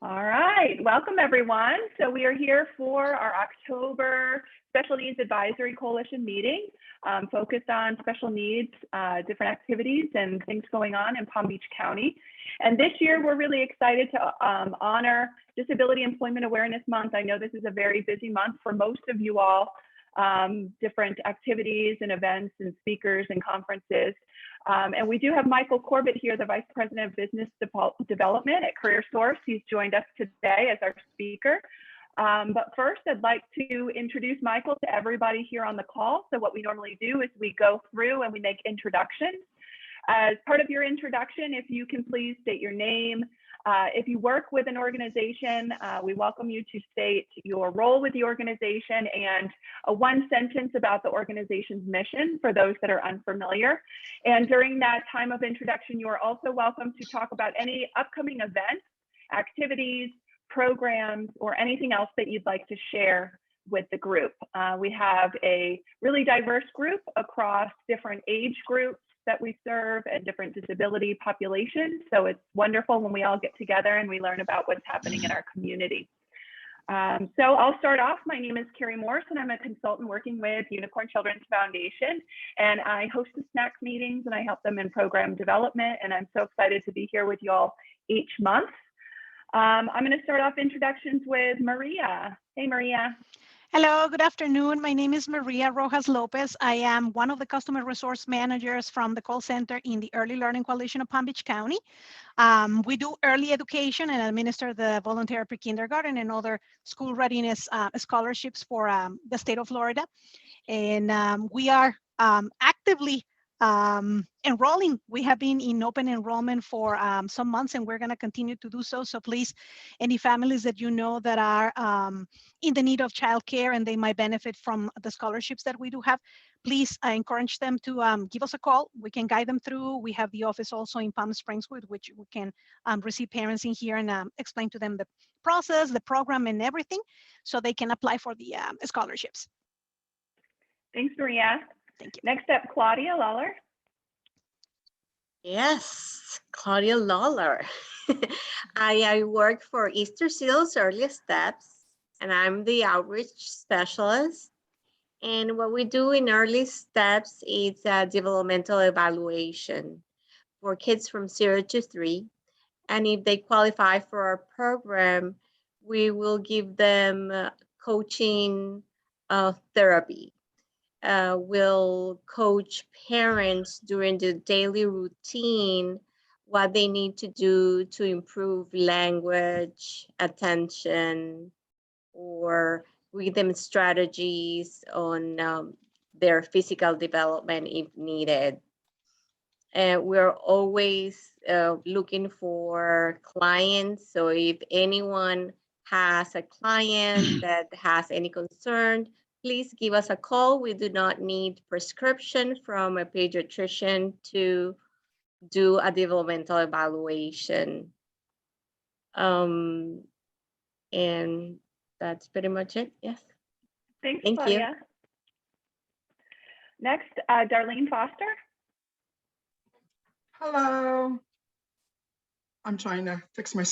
All right, welcome everyone. So we are here for our October Special Needs Advisory Coalition meeting, focused on special needs, different activities and things going on in Palm Beach County. And this year we're really excited to honor Disability Employment Awareness Month. I know this is a very busy month for most of you all, different activities and events and speakers and conferences. And we do have Michael Corbit here, the Vice President of Business Development at CareerSource. He's joined us today as our speaker. But first, I'd like to introduce Michael to everybody here on the call. So what we normally do is we go through and we make introductions. As part of your introduction, if you can please state your name. If you work with an organization, we welcome you to state your role with the organization and one sentence about the organization's mission for those that are unfamiliar. And during that time of introduction, you are also welcome to talk about any upcoming events, activities, programs, or anything else that you'd like to share with the group. We have a really diverse group across different age groups that we serve and different disability populations. So it's wonderful when we all get together and we learn about what's happening in our community. So I'll start off. My name is Carrie Morse and I'm a consultant working with Unicorn Children's Foundation. And I host the SNAC meetings and I help them in program development. And I'm so excited to be here with you all each month. I'm gonna start off introductions with Maria. Hey, Maria. Hello, good afternoon. My name is Maria Rojas Lopez. I am one of the customer resource managers from the call center in the Early Learning Coalition of Palm Beach County. We do early education and administer the volunteer pre-kindergarten and other school readiness scholarships for the state of Florida. And we are actively enrolling. We have been in open enrollment for some months and we're going to continue to do so. So please, any families that you know that are in the need of childcare and they might benefit from the scholarships that we do have, please encourage them to give us a call. We can guide them through. We have the office also in Palm Springs with which we can receive parents in here and explain to them the process, the program and everything so they can apply for the scholarships. Thanks, Maria. Thank you. Next up, Claudia Lawler. Yes, Claudia Lawler. I work for Easter Seals Early Steps, and I'm the outreach specialist. And what we do in Early Steps is a developmental evaluation for kids from 0 to 3. And if they qualify for our program, we will give them coaching therapy. Will coach parents during the daily routine, what they need to do to improve language, attention, or rhythm strategies on their physical development if needed. And we're always looking for clients. So if anyone has a client that has any concern, please give us a call. We do not need prescription from a pediatrician to do a developmental evaluation. And that's pretty much it. Yes. Thanks, Thank Claudia. you. Next, Darlene Foster. Hello. I'm trying to fix my.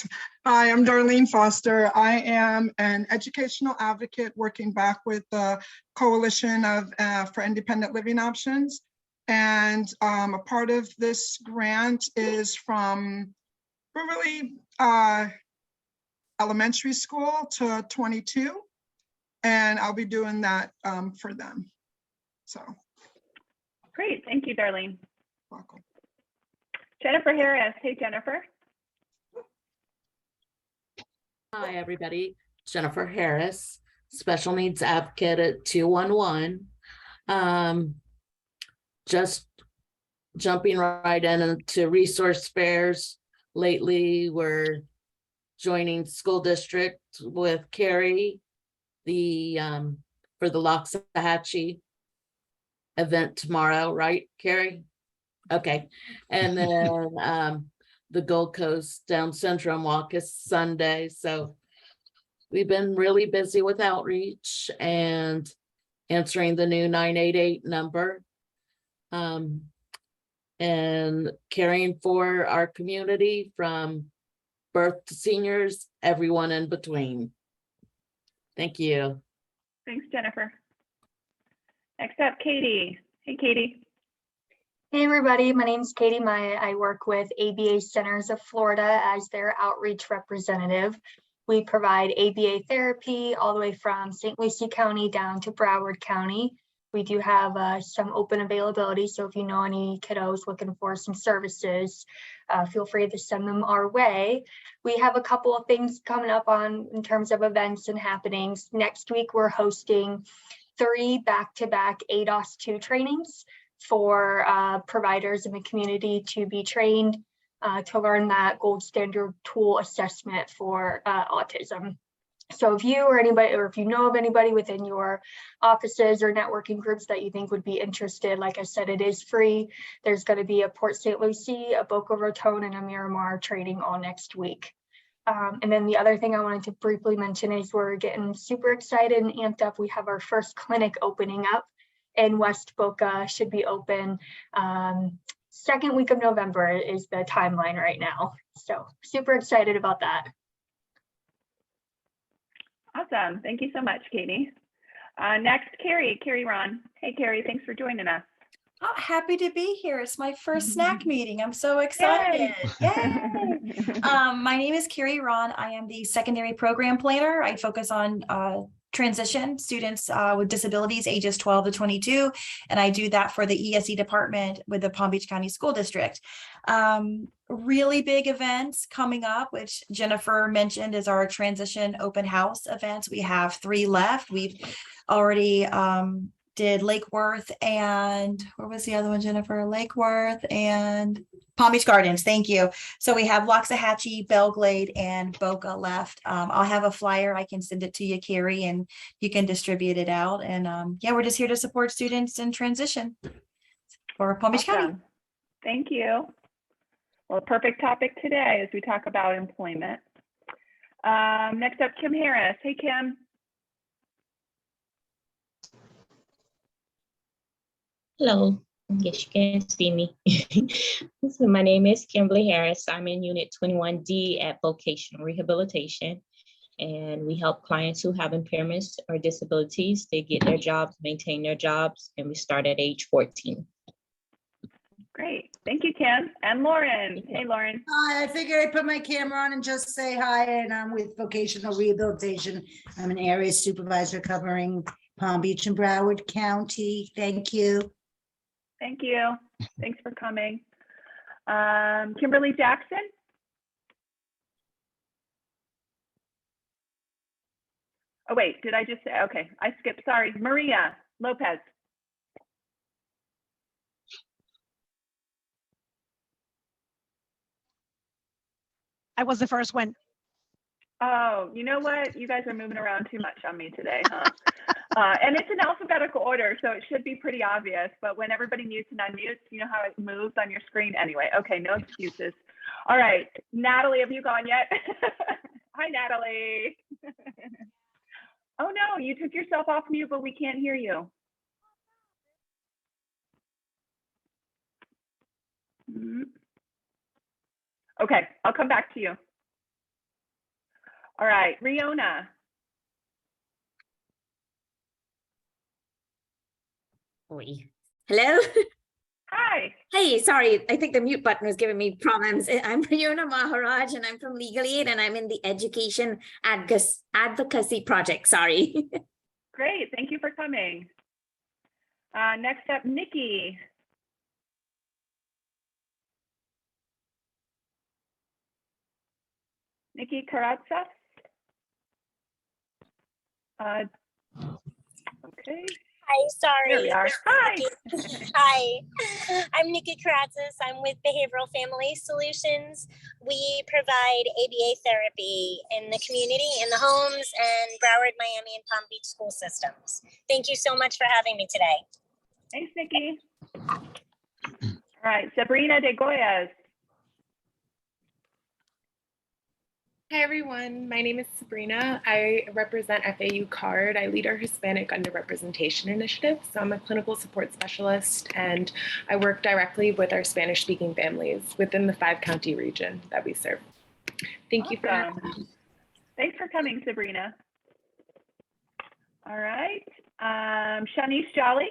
Hi, I'm Darlene Foster. I am an educational advocate working back with the Coalition of for Independent Living Options. And a part of this grant is from really elementary school to 22. And I'll be doing that for them. So. Great, thank you, Darlene. Welcome. Jennifer Harris. Hey, Jennifer. Hi, everybody. Jennifer Harris, Special Needs Advocate at 211. Just jumping right into resource fairs. Lately, we're joining school district with Carrie, for the Loxahatchee event tomorrow, right, Carrie? Okay, and then the Gold Coast Down Syndrome Walk is Sunday. So we've been really busy with outreach and answering the new 988 number and caring for our community from birth to seniors, everyone in between. Thank you. Thanks, Jennifer. Next up, Katie. Hey, Katie. Hey everybody, my name is Katie Maya. I work with ABA Centers of Florida as their outreach representative. We provide ABA therapy all the way from St. Lucie County down to Broward County. We do have some open availability, so if you know any kiddos looking for some services, feel free to send them our way. We have a couple of things coming up in terms of events and happenings. Next week, we're hosting 3 back-to-back ADOS 2 trainings for providers in the community to be trained to learn that gold standard tool assessment for autism. So if you or anybody, or if you know of anybody within your offices or networking groups that you think would be interested, like I said, it is free. There's going to be a Port St. Lucie, a Boca Raton, and a Miramar training all next week. And then the other thing I wanted to briefly mention is we're getting super excited and amped up. We have our first clinic opening up in West Boca, should be open second week of November is the timeline right now. So super excited about that. Awesome. Thank you so much, Katie. Next, Carrie Ron. Hey, Carrie, thanks for joining us. Oh, happy to be here. It's my first SNAC meeting. I'm so excited. Yay! My name is Carrie Ron. I am the secondary program planner. I focus on transition students with disabilities ages 12 to 22, and I do that for the ESE department with the Palm Beach County School District. Really big events coming up, which Jennifer mentioned, is our transition open house events. We have 3 left. We've already did Lake Worth and where was the other one, Jennifer? Lake Worth and Palm Beach Gardens. Thank you. So we have Loxahatchee, Belglade, and Boca left. I'll have a flyer. I can send it to you, Carrie, and you can distribute it out. And yeah, we're just here to support students in transition for Palm Beach County. Thank you. Well, perfect topic today as we talk about employment. Next up, Kim Harris. Hey, Kim. Hello, yes, you can see me. So my name is Kimberly Harris. I'm in Unit 21D at Vocational Rehabilitation, and we help clients who have impairments or disabilities. They get their jobs, maintain their jobs, and we start at age 14. Great. Thank you, Kim. And Lauren. Hey, Lauren. Hi, I figured I'd put my camera on and just say hi, and I'm with Vocational Rehabilitation. I'm an area supervisor covering Palm Beach and Broward County. Thank you. Thank you. Thanks for coming. Kimberly Jackson. Oh, wait, did I just say, okay, I skipped, sorry. Maria Lopez. I was the first one. Oh, you know what? You guys are moving around too much on me today, huh? And it's in alphabetical order, so it should be pretty obvious. But when everybody mutes and unmutes, you know how it moves on your screen? Anyway, okay, no excuses. All right, Natalie, have you gone yet? Hi, Natalie. Oh, no, you took yourself off mute, but we can't hear you. Okay, I'll come back to you. All right, Riona. Hello. Hi. Hey, sorry, I think the mute button was giving me problems. I'm Priyona Maharaj, and I'm from Legal Aid, and I'm in the Education Advocacy Project. Sorry. Great, thank you for coming. Next up, Nikki. Nikki Karatsa. Okay. Hi, sorry. There we are. Hi. Hi, I'm Nikki Karatzis. I'm with Behavioral Family Solutions. We provide ABA therapy in the community, in the homes, and Broward, Miami, and Palm Beach school systems. Thank you so much for having me today. Thanks, Nikki. All right, Sabrina de Goyas. Hi everyone, my name is Sabrina. I represent FAU CARD. I lead our Hispanic Underrepresentation Initiative. So I'm a clinical support specialist and I work directly with our Spanish-speaking families within the 5-county region that we serve. Thank you for Awesome. Thanks for coming, Sabrina. All right, Shanice Jolly.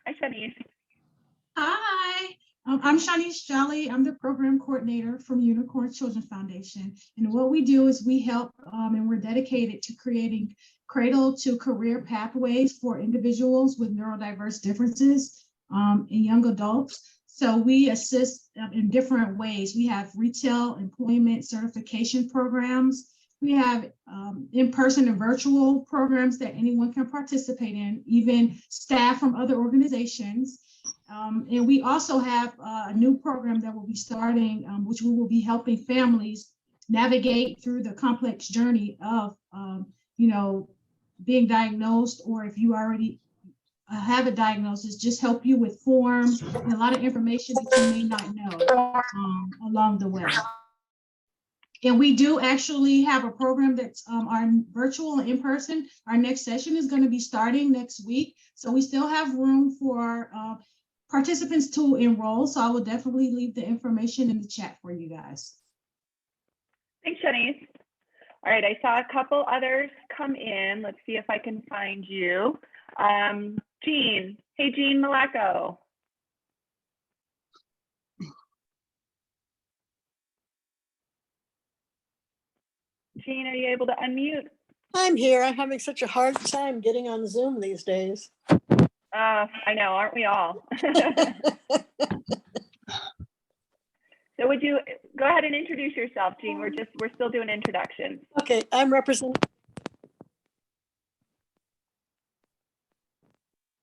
Hi, Shanice. Hi, I'm Shanice Jolly. I'm the program coordinator from Unicorn Children's Foundation. And what we do is we help and we're dedicated to creating cradle to career pathways for individuals with neurodiverse differences and young adults. So we assist in different ways. We have retail employment certification programs. We have in-person and virtual programs that anyone can participate in, even staff from other organizations. And we also have a new program that will be starting, which we will be helping families navigate through the complex journey of, being diagnosed, or if you already have a diagnosis, just help you with forms and a lot of information that you may not know along the way. And we do actually have a program that's our virtual and in-person. Our next session is going to be starting next week. So we still have room for participants to enroll. So I will definitely leave the information in the chat for you guys. Thanks, Shanice. All right, I saw a couple others come in. Let's see if I can find you. Jean. Hey, Jean Malaco. Jean, are you able to unmute? I'm here. I'm having such a hard time getting on Zoom these days. I know, aren't we all? So would you go ahead and introduce yourself, Jean? We're still doing introductions. Okay, I'm representing.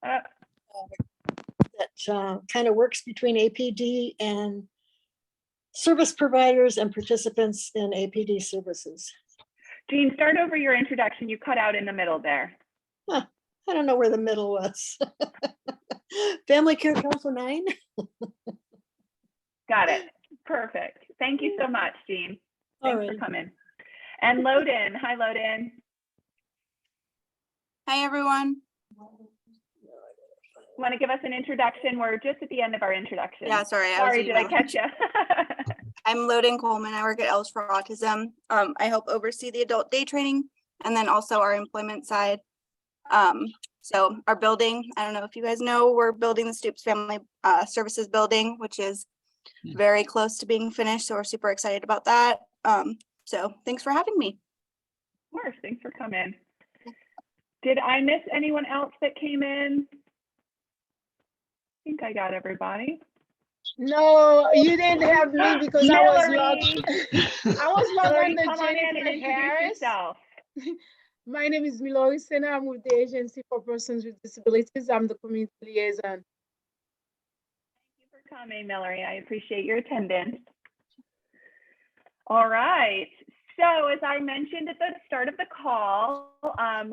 That kind of works between APD and service providers and participants in APD services. Jean, start over your introduction. You cut out in the middle there. Huh, I don't know where the middle was. Family Care Council 9. Got it. Perfect. Thank you so much, Jean. Thanks for coming. And Loden. Hi, Loden. Hi, everyone. Want to give us an introduction? We're just at the end of our introduction. Yeah, sorry. Sorry, did I catch you? I'm Loden Coleman. I work at Els for Autism. I help oversee the adult day training and then also our employment side. So our building, I don't know if you guys know, we're building the Stoops Family Services building, which is very close to being finished. So we're super excited about that. So thanks for having me. Of course, thanks for coming. Did I miss anyone else that came in? I think I got everybody. No, you didn't have me because I was logged. I was logged Hillary, on come on in and Jennifer introduce Harris. yourself. My name is Milori Sena. I'm with the Agency for Persons with Disabilities. I'm the community liaison. Thank you for coming, Mallory. I appreciate your attendance. All right. So as I mentioned at the start of the call,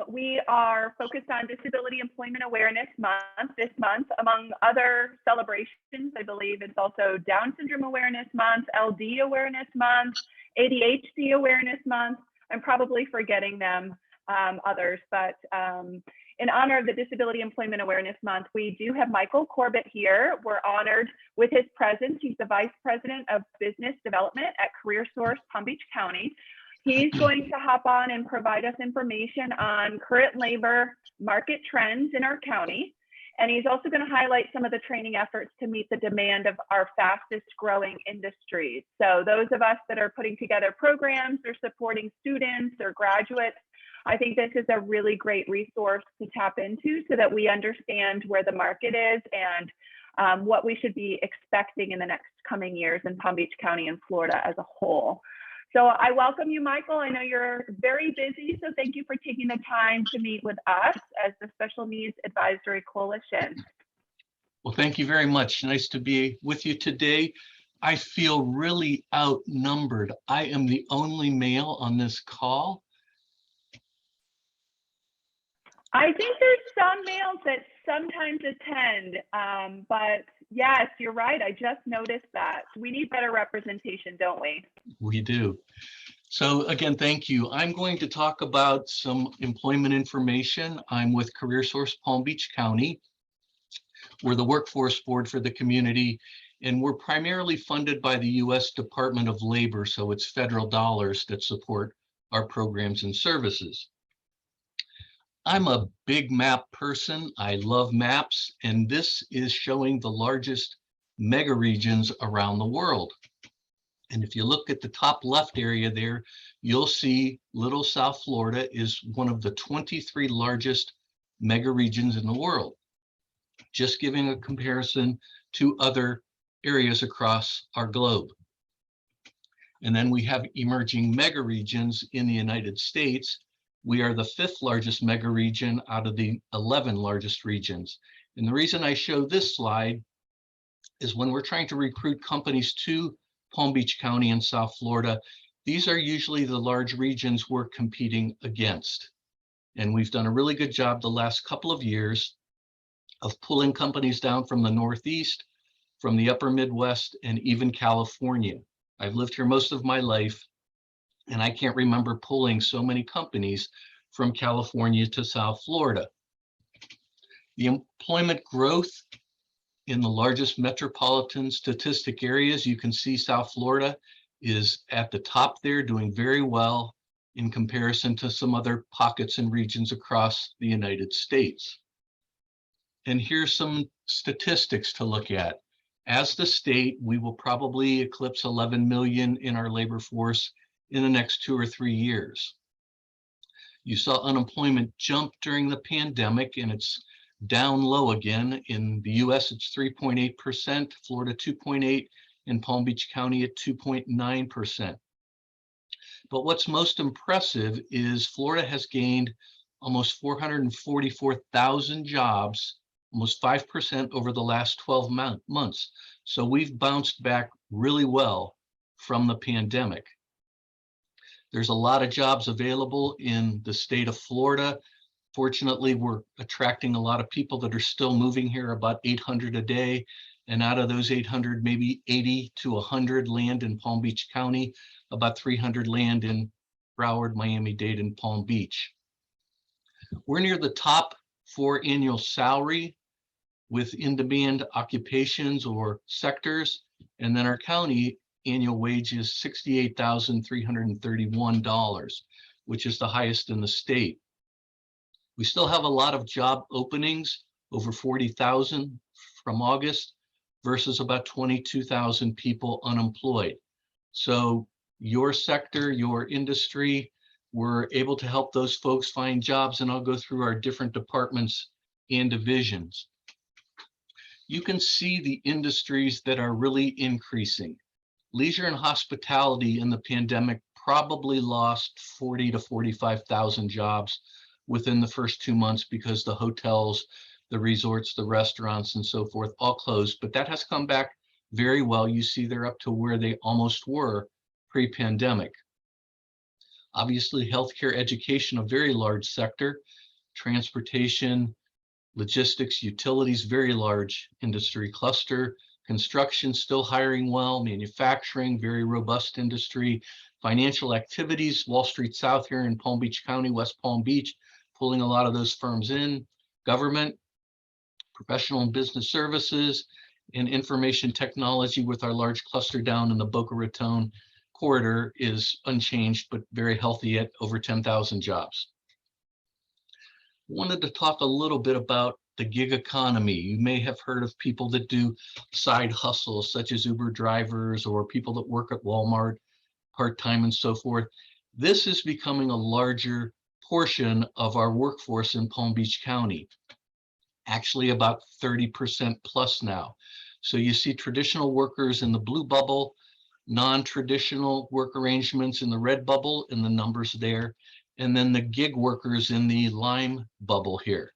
we are focused on Disability Employment Awareness Month this month. Among other celebrations, I believe it's also Down Syndrome Awareness Month, LD Awareness Month, ADHD Awareness Month. I'm probably forgetting them, others, but in honor of the Disability Employment Awareness Month, we do have Michael Corbit here. We're honored with his presence. He's the Vice President of Business Development at CareerSource Palm Beach County. He's going to hop on and provide us information on current labor market trends in our county. And he's also going to highlight some of the training efforts to meet the demand of our fastest growing industries. So those of us that are putting together programs or supporting students or graduates, I think this is a really great resource to tap into so that we understand where the market is and what we should be expecting in the next coming years in Palm Beach County and Florida as a whole. So I welcome you, Michael. I know you're very busy, so thank you for taking the time to meet with us as the Special Needs Advisory Coalition. Well, thank you very much. Nice to be with you today. I feel really outnumbered. I am the only male on this call. I think there's some males that sometimes attend, but yes, you're right. I just noticed that. We need better representation, don't we? We do. So again, thank you. I'm going to talk about some employment information. I'm with CareerSource Palm Beach County. We're the workforce board for the community, And we're primarily funded by the US Department of Labor, so it's federal dollars that support our programs and services. I'm a big map person. I love maps, and this is showing the largest mega regions around the world. And if you look at the top left area there, you'll see Little South Florida is one of the 23 largest mega regions in the world. Just giving a comparison to other areas across our globe. And then we have emerging mega regions in the United States. We are the 5th largest mega region out of the 11 largest regions. And the reason I show this slide is when we're trying to recruit companies to Palm Beach County and South Florida, these are usually the large regions we're competing against. And we've done a really good job the last couple of years of pulling companies down from the Northeast, from the upper Midwest, and even California. I've lived here most of my life, and I can't remember pulling so many companies from California to South Florida. The employment growth in the largest metropolitan statistic areas, you can see South Florida is at the top there, doing very well in comparison to some other pockets and regions across the United States. And here's some statistics to look at. As the state, we will probably eclipse 11 million in our labor force in the next 2 or 3 years. You saw unemployment jump during the pandemic, and it's down low again. In the US, it's 3.8%, Florida 2.8%, and Palm Beach County at 2.9%. But what's most impressive is Florida has gained almost 444,000 jobs, almost 5% over the last 12 months. So we've bounced back really well from the pandemic. There's a lot of jobs available in the state of Florida. Fortunately, we're attracting a lot of people that are still moving here, about 800 a day. And out of those 800, maybe 80 to 100 land in Palm Beach County, about 300 land in Broward, Miami-Dade, and Palm Beach. We're near the top for annual salary with in-demand occupations or sectors. And then our county annual wage is $68,331, which is the highest in the state. We still have a lot of job openings, over 40,000 from August versus about 22,000 people unemployed. So your sector, your industry, we're able to help those folks find jobs, and I'll go through our different departments and divisions. You can see the industries that are really increasing. Leisure and hospitality in the pandemic probably lost 40 to 45,000 jobs within the first 2 months because the hotels, the resorts, the restaurants, and so forth all closed, but that has come back very well. You see they're up to where they almost were pre-pandemic. Obviously, healthcare, education, a very large sector, transportation, logistics, utilities, very large industry cluster, construction still hiring well, manufacturing, very robust industry, financial activities, Wall Street South here in Palm Beach County, West Palm Beach, pulling a lot of those firms in, government, professional and business services, and information technology with our large cluster down in the Boca Raton corridor is unchanged, but very healthy at over 10,000 jobs. Wanted to talk a little bit about the gig economy. You may have heard of people that do side hustles, such as Uber drivers or people that work at Walmart part-time and so forth. This is becoming a larger portion of our workforce in Palm Beach County, actually about 30% plus now. So you see traditional workers in the blue bubble, non-traditional work arrangements in the red bubble, and the numbers there, and then the gig workers in the lime bubble here.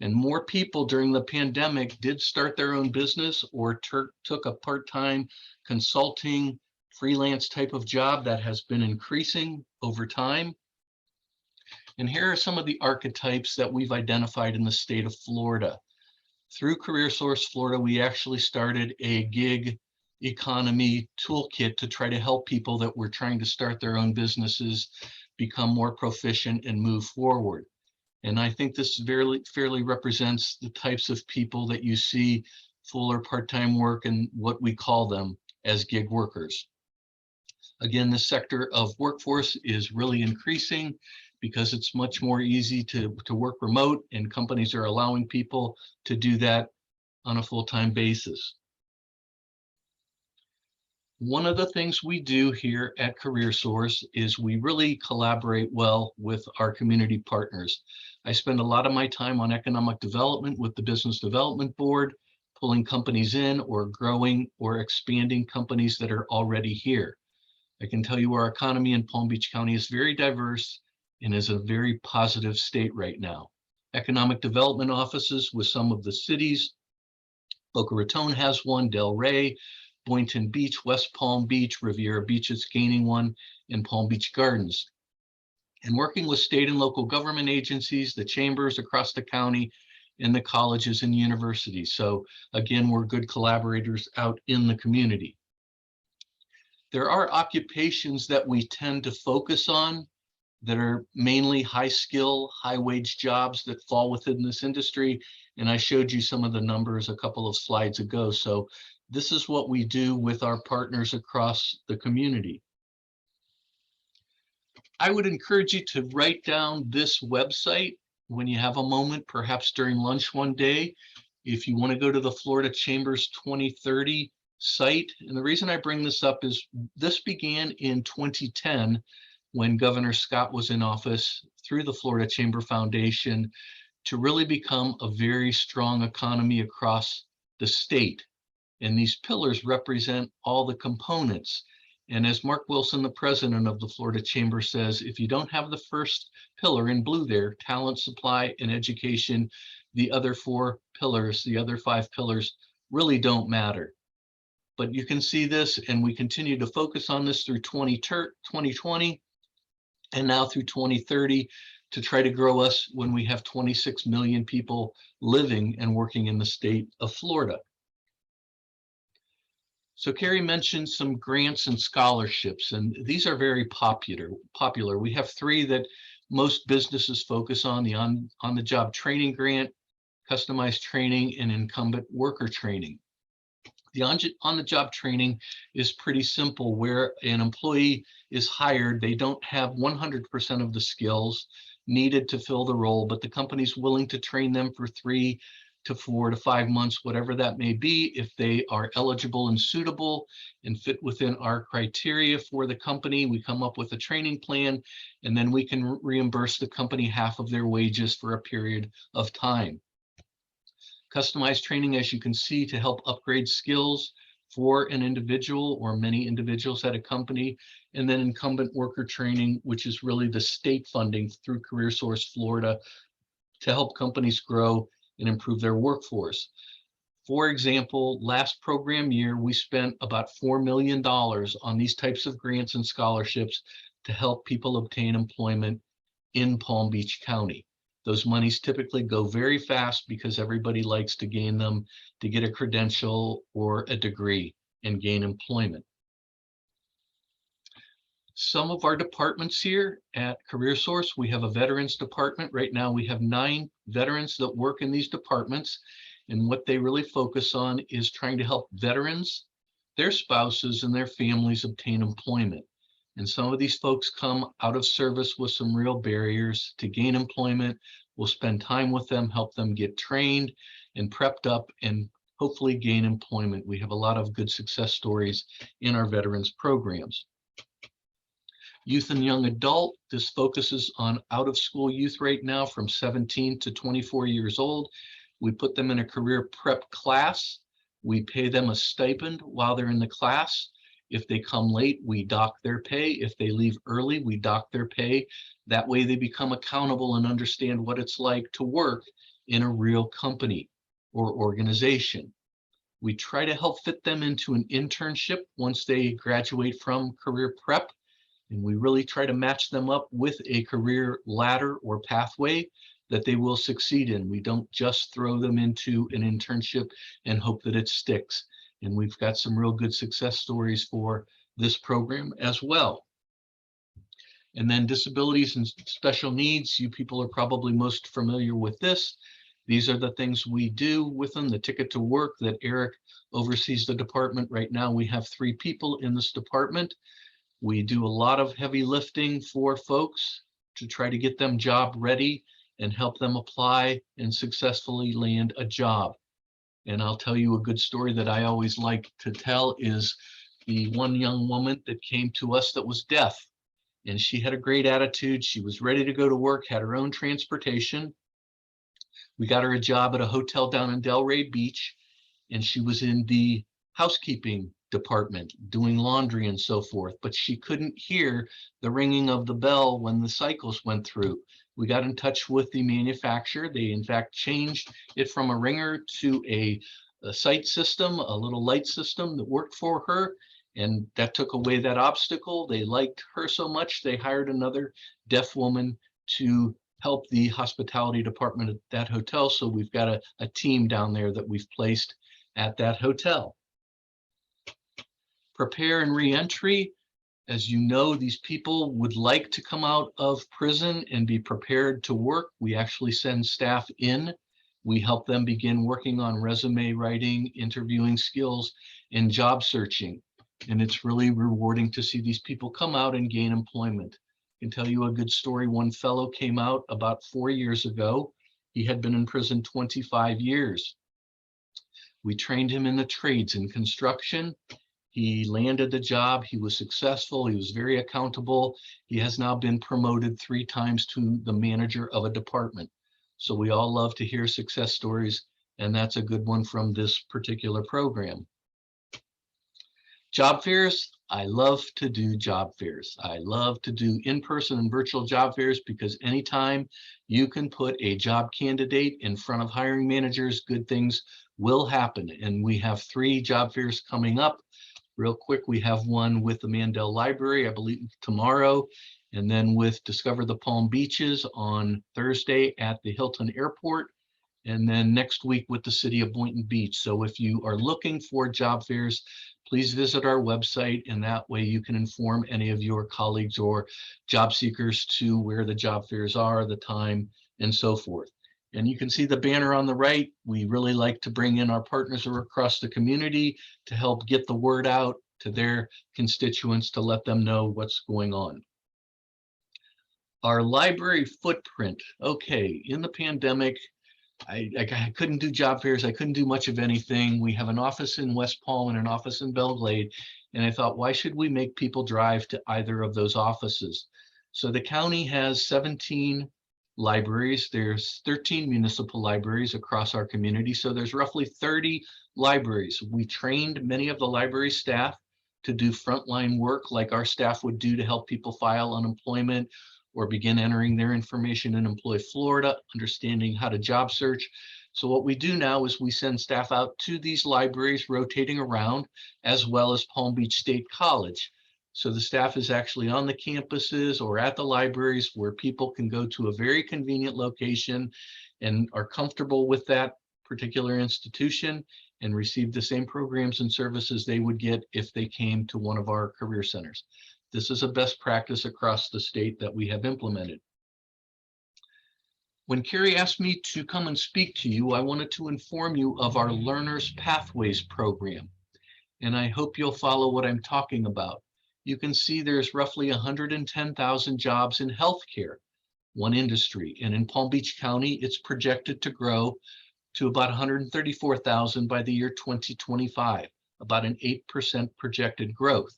And more people during the pandemic did start their own business or took a part-time consulting freelance type of job that has been increasing over time. And here are some of the archetypes that we've identified in the state of Florida. Through CareerSource Florida, we actually started a gig economy toolkit to try to help people that were trying to start their own businesses become more proficient and move forward. And I think this fairly represents the types of people that you see full or part-time work, and what we call them as gig workers. Again, this sector of workforce is really increasing because it's much more easy to work remote, and companies are allowing people to do that on a full-time basis. One of the things we do here at CareerSource is we really collaborate well with our community partners. I spend a lot of my time on economic development with the Business Development Board, pulling companies in or growing or expanding companies that are already here. I can tell you our economy in Palm Beach County is very diverse and is a very positive state right now. Economic development offices with some of the cities. Boca Raton has one, Del Rey, Boynton Beach, West Palm Beach, Riviera Beach is gaining one, and Palm Beach Gardens. And working with state and local government agencies, the chambers across the county, and the colleges and universities. So again, we're good collaborators out in the community. There are occupations that we tend to focus on that are mainly high skill, high wage jobs that fall within this industry. And I showed you some of the numbers a couple of slides ago. So this is what we do with our partners across the community. I would encourage you to write down this website when you have a moment, perhaps during lunch one day. If you want to go to the Florida Chamber's 2030 site, and the reason I bring this up is this began in 2010 when Governor Scott was in office through the Florida Chamber Foundation to really become a very strong economy across the state. And these pillars represent all the components. And as Mark Wilson, the president of the Florida Chamber, says, if you don't have the first pillar in blue there, talent, supply, and education, the other four pillars, the other five pillars really don't matter. But you can see this, and we continue to focus on this through 2020 and now through 2030 to try to grow us when we have 26 million people living and working in the state of Florida. So Carrie mentioned some grants and scholarships, and these are very popular. We have three that most businesses focus on: the on-the-job training grant, customized training, and incumbent worker training. The on-the-job training is pretty simple, where an employee is hired. They don't have 100% of the skills needed to fill the role, but the company's willing to train them for 3 to 4 to 5 months, whatever that may be, if they are eligible and suitable and fit within our criteria for the company. We come up with a training plan, and then we can reimburse the company half of their wages for a period of time. Customized training, as you can see, to help upgrade skills for an individual or many individuals at a company. And then incumbent worker training, which is really the state funding through CareerSource Florida to help companies grow and improve their workforce. For example, last program year, we spent about $4 million on these types of grants and scholarships to help people obtain employment in Palm Beach County. Those monies typically go very fast because everybody likes to gain them to get a credential or a degree and gain employment. Some of our departments here at CareerSource, we have a veterans department. Right now we have 9 veterans that work in these departments, and what they really focus on is trying to help veterans, their spouses, and their families obtain employment. And some of these folks come out of service with some real barriers to gain employment. We'll spend time with them, help them get trained and prepped up, and hopefully gain employment. We have a lot of good success stories in our veterans programs. Youth and young adult, this focuses on out-of-school youth right now from 17 to 24 years old. We put them in a career prep class. We pay them a stipend while they're in the class. If they come late, we dock their pay. If they leave early, we dock their pay. That way they become accountable and understand what it's like to work in a real company or organization. We try to help fit them into an internship once they graduate from career prep. And we really try to match them up with a career ladder or pathway that they will succeed in. We don't just throw them into an internship and hope that it sticks. And we've got some real good success stories for this program as well. And then disabilities and special needs, you people are probably most familiar with this. These are the things we do with them. The ticket to work that Eric oversees the department. Right now, we have 3 people in this department. We do a lot of heavy lifting for folks to try to get them job ready and help them apply and successfully land a job. And I'll tell you a good story that I always like to tell is the one young woman that came to us that was deaf. And she had a great attitude. She was ready to go to work, had her own transportation. We got her a job at a hotel down in Delray Beach, and she was in the housekeeping department doing laundry and so forth, but she couldn't hear the ringing of the bell when the cycles went through. We got in touch with the manufacturer. They in fact changed it from a ringer to a sight system, a little light system that worked for her. And that took away that obstacle. They liked her so much, they hired another deaf woman to help the hospitality department at that hotel. So we've got a team down there that we've placed at that hotel. Prepare and reentry. As you know, these people would like to come out of prison and be prepared to work. We actually send staff in. We help them begin working on resume writing, interviewing skills, and job searching. And it's really rewarding to see these people come out and gain employment. I can tell you a good story. One fellow came out about 4 years ago. He had been in prison 25 years. We trained him in the trades in construction. He landed the job. He was successful. He was very accountable. He has now been promoted 3 times to the manager of a department. So we all love to hear success stories, and that's a good one from this particular program. Job fairs. I love to do job fairs. I love to do in-person and virtual job fairs because anytime you can put a job candidate in front of hiring managers, good things will happen. And we have 3 job fairs coming up. Real quick, we have one with the Mandel Library, I believe tomorrow, and then with Discover the Palm Beaches on Thursday at the Hilton Airport, and then next week with the city of Boynton Beach. So if you are looking for job fairs, please visit our website, and that way you can inform any of your colleagues or job seekers to where the job fairs are, the time, and so forth. And you can see the banner on the right. We really like to bring in our partners across the community to help get the word out to their constituents to let them know what's going on. Our library footprint. Okay, in the pandemic, I couldn't do job fairs. I couldn't do much of anything. We have an office in West Palm and an office in Belglade. And I thought, why should we make people drive to either of those offices? So the county has 17 libraries. There's 13 municipal libraries across our community. So there's roughly 30 libraries. We trained many of the library staff to do frontline work like our staff would do to help people file unemployment or begin entering their information in Employ Florida, understanding how to job search. So what we do now is we send staff out to these libraries rotating around, as well as Palm Beach State College. So the staff is actually on the campuses or at the libraries where people can go to a very convenient location and are comfortable with that particular institution and receive the same programs and services they would get if they came to one of our career centers. This is a best practice across the state that we have implemented. When Carrie asked me to come and speak to you, I wanted to inform you of our Learners Pathways program, and I hope you'll follow what I'm talking about. You can see there's roughly 110,000 jobs in healthcare, one industry, and in Palm Beach County, it's projected to grow to about 134,000 by the year 2025, about an 8% projected growth.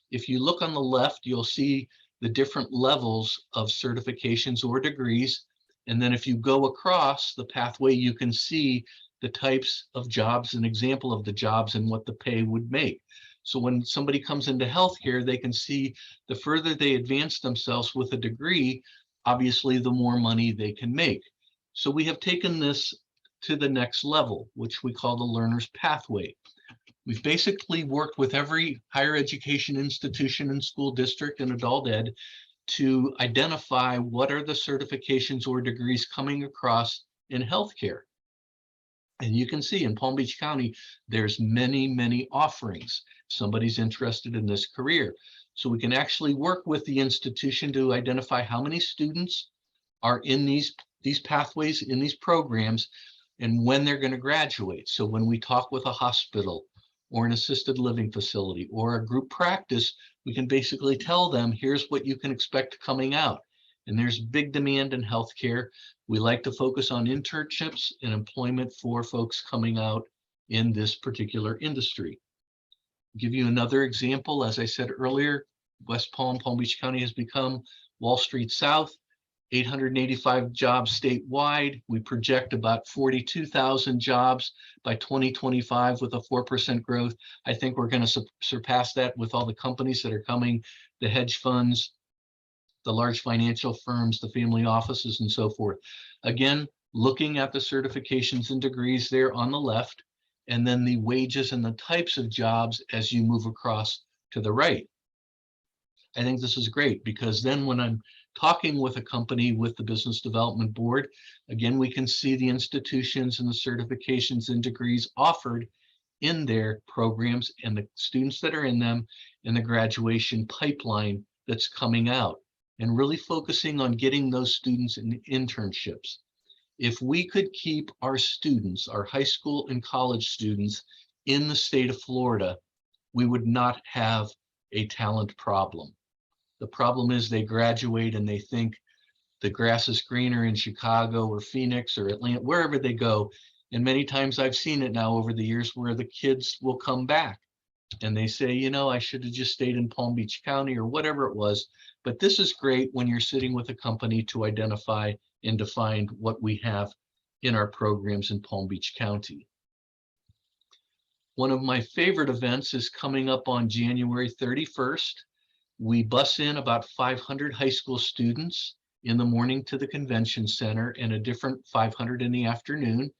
If you look on the left, you'll see the different levels of certifications or degrees. And then if you go across the pathway, you can see the types of jobs, an example of the jobs and what the pay would make. So when somebody comes into healthcare, they can see the further they advance themselves with a degree, obviously the more money they can make. So we have taken this to the next level, which we call the Learner's Pathway. We've basically worked with every higher education institution and school district and adult ed to identify what are the certifications or degrees coming across in healthcare. And you can see in Palm Beach County, there's many, many offerings. Somebody's interested in this career. So we can actually work with the institution to identify how many students are in these these pathways in these programs and when they're going to graduate. So when we talk with a hospital or an assisted living facility or a group practice, we can basically tell them, here's what you can expect coming out. And there's big demand in healthcare. We like to focus on internships and employment for folks coming out in this particular industry. Give you another example. As I said earlier, West Palm Beach County has become Wall Street South, 885 jobs statewide. We project about 42,000 jobs by 2025 with a 4% growth. I think we're going to surpass that with all the companies that are coming, the hedge funds, the large financial firms, the family offices, and so forth. Again, looking at the certifications and degrees there on the left, and then the wages and the types of jobs as you move across to the right. I think this is great because then when I'm talking with a company with the business development board, again, we can see the institutions and the certifications and degrees offered in their programs and the students that are in them and the graduation pipeline that's coming out, and really focusing on getting those students in internships. If we could keep our students, our high school and college students in the state of Florida, we would not have a talent problem. The problem is they graduate and they think the grass is greener in Chicago or Phoenix or Atlanta, wherever they go. And many times I've seen it now over the years where the kids will come back and they say, you know, I should have just stayed in Palm Beach County or whatever it was. But this is great when you're sitting with a company to identify and define what we have in our programs in Palm Beach County. One of my favorite events is coming up on January 31st. We bus in about 500 high school students in the morning to the convention center and a different 500 in the afternoon.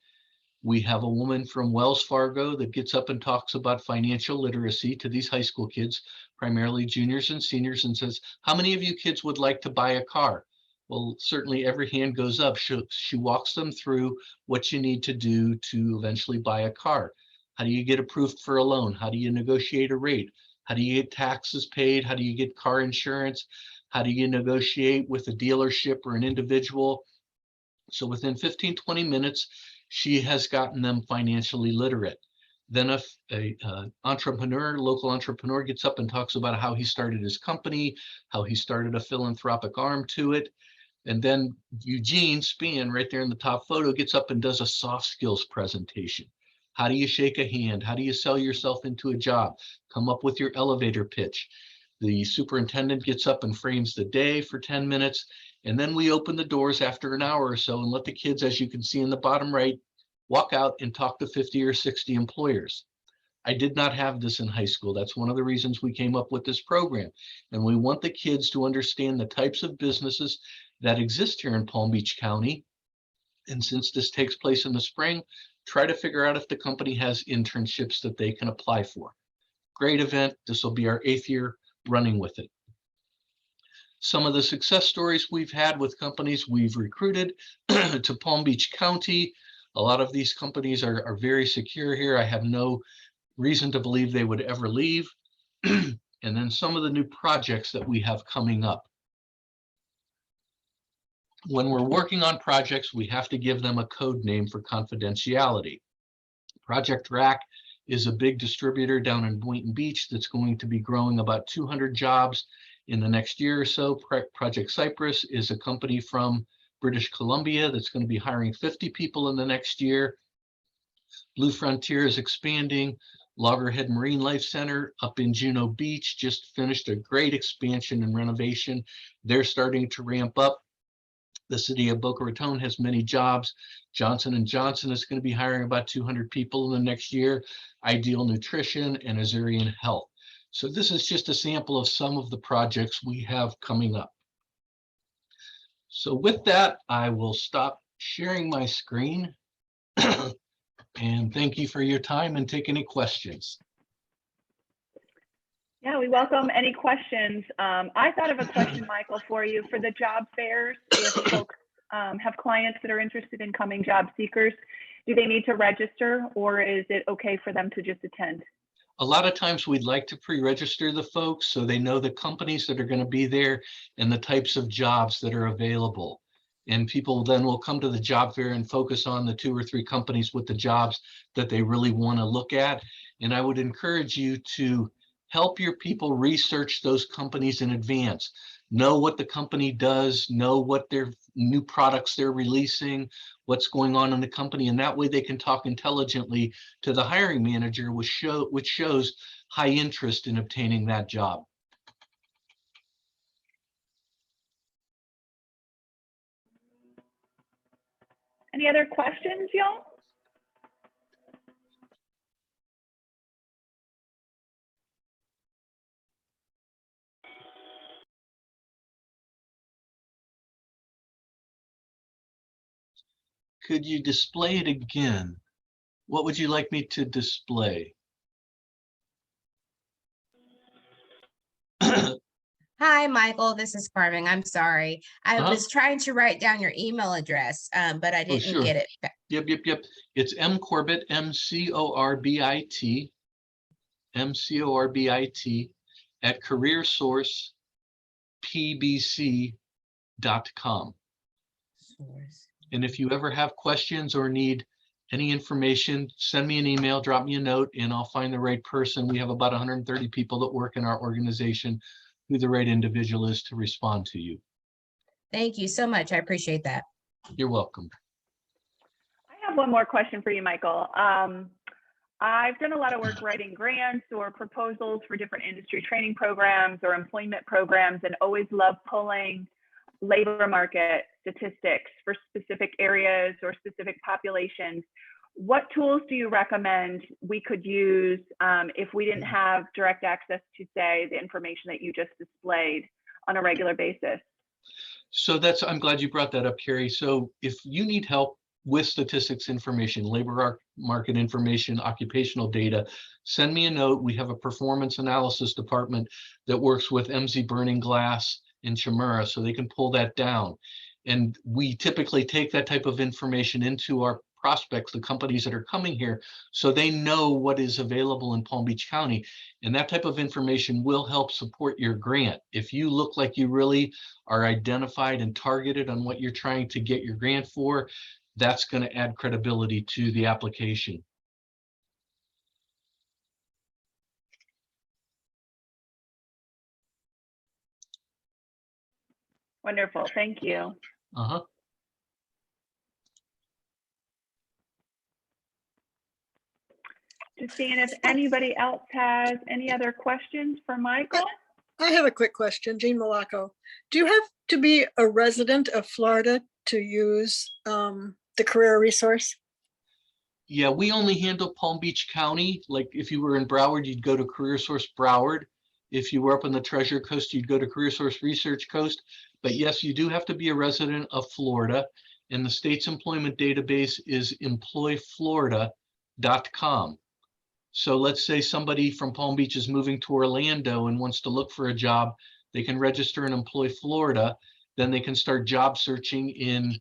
We have a woman from Wells Fargo that gets up and talks about financial literacy to these high school kids, primarily juniors and seniors, and says, how many of you kids would like to buy a car? Well, certainly every hand goes up. She walks them through what you need to do to eventually buy a car. How do you get approved for a loan? How do you negotiate a rate? How do you get taxes paid? How do you get car insurance? How do you negotiate with a dealership or an individual? So within 15, 20 minutes, she has gotten them financially literate. Then if a local entrepreneur gets up and talks about how he started his company, how he started a philanthropic arm to it. And then Eugene Span, right there in the top photo, gets up and does a soft skills presentation. How do you shake a hand? How do you sell yourself into a job? Come up with your elevator pitch. The superintendent gets up and frames the day for 10 minutes. And then we open the doors after an hour or so and let the kids, as you can see in the bottom right, walk out and talk to 50 or 60 employers. I did not have this in high school. That's one of the reasons we came up with this program. And we want the kids to understand the types of businesses that exist here in Palm Beach County. And since this takes place in the spring, try to figure out if the company has internships that they can apply for. Great event. This will be our 8th year running with it. Some of the success stories we've had with companies we've recruited to Palm Beach County. A lot of these companies are very secure here. I have no reason to believe they would ever leave. And then some of the new projects that we have coming up. When we're working on projects, we have to give them a code name for confidentiality. Project RAC is a big distributor down in Boynton Beach that's going to be growing about 200 jobs in the next year or so. Project Cypress is a company from British Columbia that's going to be hiring 50 people in the next year. Blue Frontier is expanding. Loggerhead Marine Life Center up in Juno Beach just finished a great expansion and renovation. They're starting to ramp up. The city of Boca Raton has many jobs. Johnson & Johnson is going to be hiring about 200 people in the next year. Ideal Nutrition and Azurian Health. So this is just a sample of some of the projects we have coming up. So with that, I will stop sharing my screen. And thank you for your time and take any questions. Yeah, we welcome any questions. I thought of a question, Michael, for you for the job fairs. If folks have clients that are interested in coming job seekers, do they need to register or is it okay for them to just attend? A lot of times we'd like to pre-register the folks so they know the companies that are going to be there and the types of jobs that are available. And people then will come to the job fair and focus on the 2 or 3 companies with the jobs that they really want to look at. And I would encourage you to help your people research those companies in advance. Know what the company does, know what their new products they're releasing, what's going on in the company, and that way they can talk intelligently to the hiring manager, which shows high interest in obtaining that job. Any other questions, y'all? Could you display it again? What would you like me to display? Hi, Michael. This is Carmen. I'm sorry. I was trying to write down your email address, but I didn't Sure. get it. Yep. It's Corbit, MCORBIT, at CareerSourcePBC.com. And if you ever have questions or need any information, send me an email, drop me a note, and I'll find the right person. We have about 130 people that work in our organization, who the right individual is to respond to you. Thank you so much. I appreciate that. You're welcome. I have one more question for you, Michael. I've done a lot of work writing grants or proposals for different industry training programs or employment programs, and always love pulling labor market statistics for specific areas or specific populations. What tools do you recommend we could use if we didn't have direct access to, say, the information that you just displayed on a regular basis? So I'm glad you brought that up, Carrie. So if you need help with statistics information, labor market information, occupational data, send me a note. We have a performance analysis department that works with MZ Burning Glass and Chimera, so they can pull that down. And we typically take that type of information into our prospects, the companies that are coming here, so they know what is available in Palm Beach County. And that type of information will help support your grant. If you look like you really are identified and targeted on what you're trying to get your grant for, that's going to add credibility to the application. Wonderful, thank you. Just seeing if anybody else has any other questions for Michael. I have a quick question, Jean Malaco. Do you have to be a resident of Florida to use the career resource? Yeah, we only handle Palm Beach County. Like if you were in Broward, you'd go to CareerSource Broward. If you were up on the Treasure Coast, you'd go to CareerSource Research Coast. But yes, you do have to be a resident of Florida. And the state's employment database is employflorida.com. So let's say somebody from Palm Beach is moving to Orlando and wants to look for a job. They can register in Employ Florida. Then they can start job searching in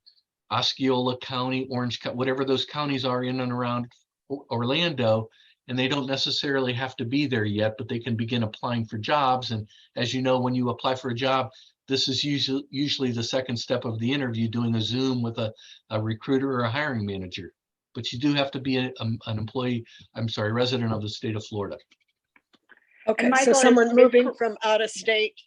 Osceola County, Orange County, whatever those counties are in and around Orlando. And they don't necessarily have to be there yet, but they can begin applying for jobs. And as you know, when you apply for a job, this is usually the second step of the interview, doing a Zoom with a recruiter or a hiring manager. But you do have to be an resident of the state of Florida. Okay, so someone moving from out of state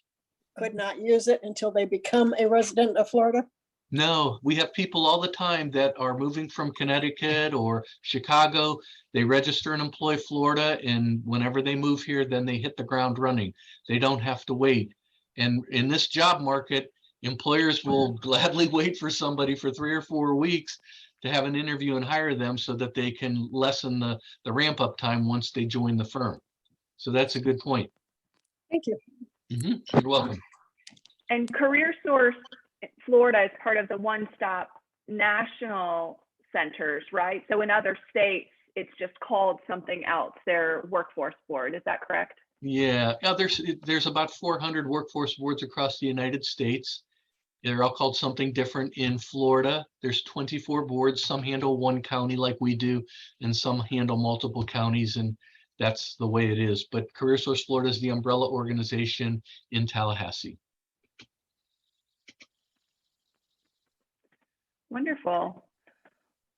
could not use it until they become a resident of Florida? No, we have people all the time that are moving from Connecticut or Chicago. They register in Employ Florida, and whenever they move here, then they hit the ground running. They don't have to wait. And in this job market, employers will gladly wait for somebody for 3 or 4 weeks to have an interview and hire them so that they can lessen the ramp up time once they join the firm. So that's a good point. Thank you. You're welcome. And CareerSource Florida is part of the one-stop national centers, right? So in other states, it's just called something else, their workforce board. Is that correct? Yeah, there's about 400 workforce boards across the United States. They're all called something different. In Florida, there's 24 boards. Some handle one county like we do, and some handle multiple counties, and that's the way it is. But CareerSource Florida is the umbrella organization in Tallahassee. Wonderful.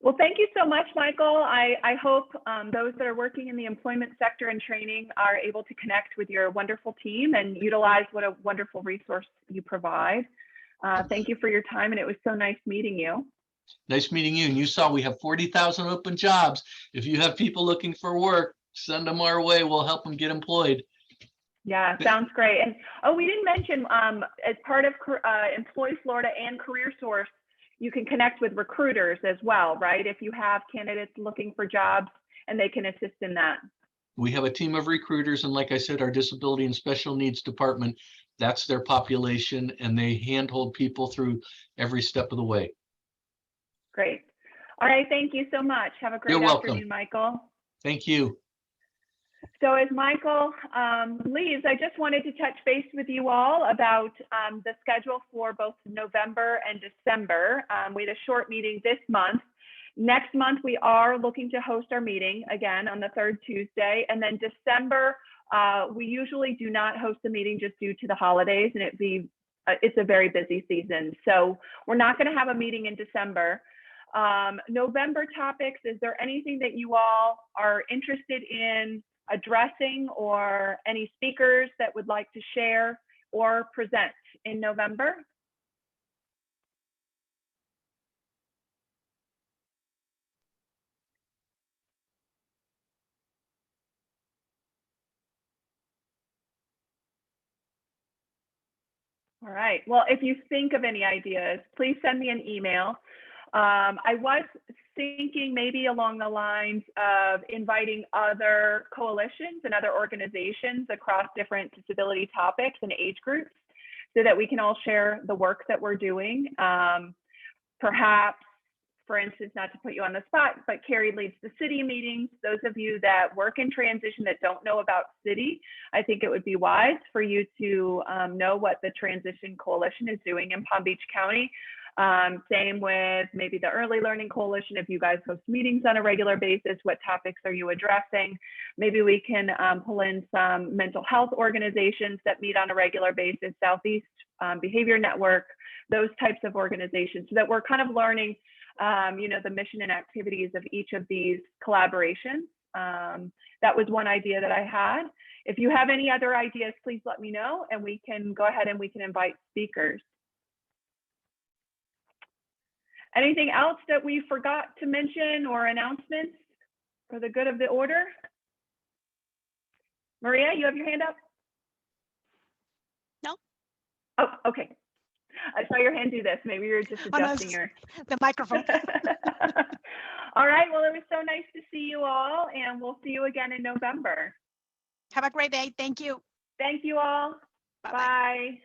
Well, thank you so much, Michael. I hope those that are working in the employment sector and training are able to connect with your wonderful team and utilize what a wonderful resource you provide. Thank you for your time, and it was so nice meeting you. Nice meeting you. And you saw we have 40,000 open jobs. If you have people looking for work, send them our way. We'll help them get employed. Yeah, sounds great. And oh, we didn't mention as part of Employ Florida and CareerSource, you can connect with recruiters as well, right? If you have candidates looking for jobs, and they can assist in that. We have a team of recruiters, and like I said, our disability and special needs department, that's their population, and they handhold people through every step of the way. Great. All right, thank you so much. Have a great afternoon, Michael. Thank you. So as Michael leaves, I just wanted to touch base with you all about the schedule for both November and December. We had a short meeting this month. Next month, we are looking to host our meeting again on the third Tuesday. And then December, we usually do not host a meeting just due to the holidays, and it's a very busy season. So we're not going to have a meeting in December. November topics, is there anything that you all are interested in addressing, or any speakers that would like to share or present in November? All right, well, if you think of any ideas, please send me an email. I was thinking maybe along the lines of inviting other coalitions and other organizations across different disability topics and age groups so that we can all share the work that we're doing. Perhaps, for instance, not to put you on the spot, but Carrie leads the city meetings. Those of you that work in transition that don't know about city, I think it would be wise for you to know what the Transition Coalition is doing in Palm Beach County. Same with maybe the Early Learning Coalition. If you guys host meetings on a regular basis, what topics are you addressing? Maybe we can pull in some mental health organizations that meet on a regular basis, Southeast Behavior Network, those types of organizations, so that we're kind of learning the mission and activities of each of these collaborations. That was one idea that I had. If you have any other ideas, please let me know, and we can go ahead and we can invite speakers. Anything else that we forgot to mention or announcements for the good of the order? Maria, you have your hand up? No. Oh, okay. I saw your hand do this. Maybe you're just adjusting the microphone. All right. Well, it was so nice to see you all, and we'll see you again in November. Have a great day. Thank you. Thank you all. Bye.